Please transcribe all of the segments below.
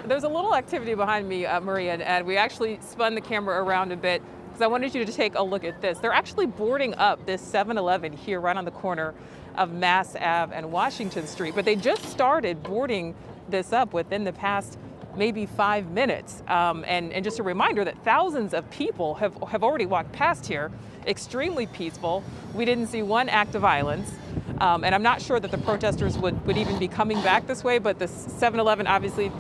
There's a little activity behind me, Maria, and we actually spun the camera around a bit because I wanted you to take a look at this. They're actually boarding up this 7-Eleven here right on the corner of Mass Ave and Washington Street, but they just started boarding this up within the past maybe 5 minutes. And just a reminder that thousands of people have already walked past here, extremely peaceful. We didn't see one act of violence. And I'm not sure that the protesters would even be coming back this way, but the 7-Eleven obviously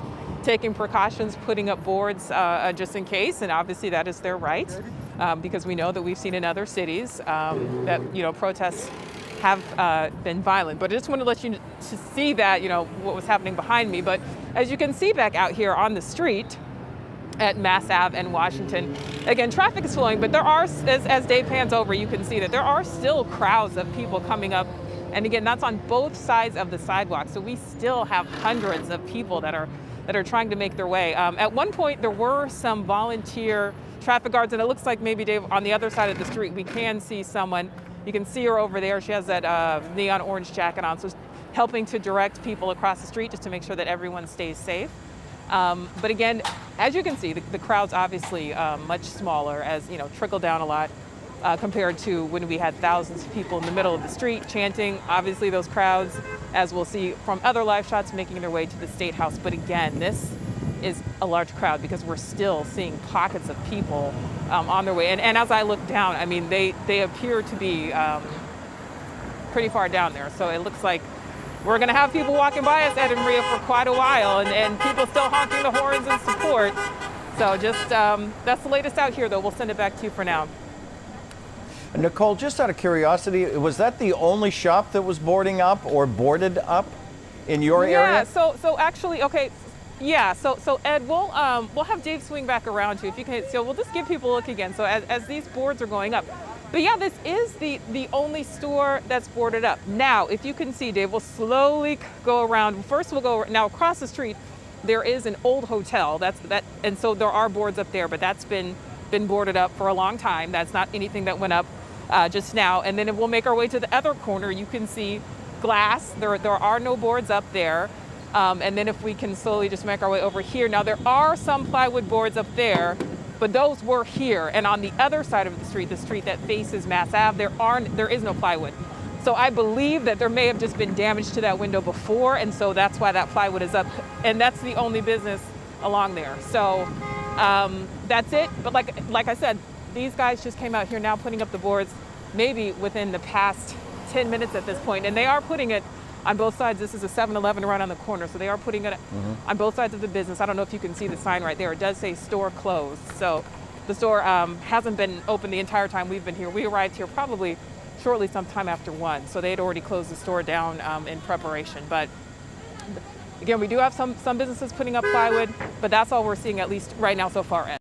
taking precautions, putting up boards just in case, and obviously that is their right, because we know that we've seen in other cities that protests have been violent. But I just wanted to let you to see that what was happening behind me. But as you can see back out here on the street at Mass Ave and Washington, again, traffic is flowing, but there are, as day pans over, you can see that there are still crowds of people coming up. And again, that's on both sides of the sidewalk. So we still have hundreds of people that are trying to make their way. At one point, there were some volunteer traffic guards, and it looks like maybe, Dave, on the other side of the street, we can see someone. You can see her over there. She has that neon orange jacket on, so helping to direct people across the street just to make sure that everyone stays safe. But again, as you can see, the crowd's obviously much smaller, as trickled down a lot compared to when we had thousands of people in the middle of the street chanting. Obviously, those crowds, as we'll see from other live shots, making their way to the State House. But again, this is a large crowd because we're still seeing pockets of people on their way. And as I look down, I mean, they appear to be pretty far down there. So it looks like we're going to have people walking by us, Ed and Maria, for quite a while, and people still honking the horns in support. So just that's the latest out here, though. We'll send it back to you for now. Nicole, just out of curiosity, was that the only shop that was boarding up or boarded up in your area? Yeah. So actually, okay. Yeah. So Ed, we'll have Dave swing back around to you if you can. So we'll just give people a look again. So as these boards are going up. But yeah, this is the only store that's boarded up. Now, if you can see, Dave, we'll slowly go around. First, we'll go now across the street. There is an old hotel. And so there are boards up there, but that's been boarded up for a long time. That's not anything that went up just now. And then if we'll make our way to the other corner, you can see glass. There are no boards up there. And then if we can slowly just make our way over here. Now, there are some plywood boards up there, but those were here. And on the other side of the street that faces Mass Ave, there is no plywood. So I believe that there may have just been damage to that window before, and so that's why that plywood is up. And that's the only business along there. So that's it. But like I said, these guys just came out here now putting up the boards maybe within the past 10 minutes at this point. And they are putting it on both sides. This is a 7-Eleven right on the corner. So they are putting it on both sides of the business. I don't know if you can see the sign right there. It does say store closed. So the store hasn't been open the entire time we've been here. We arrived here probably shortly sometime after 1. So they had already closed the store down in preparation. But again, we do have some businesses putting up plywood, but that's all we're seeing, at least right now so far.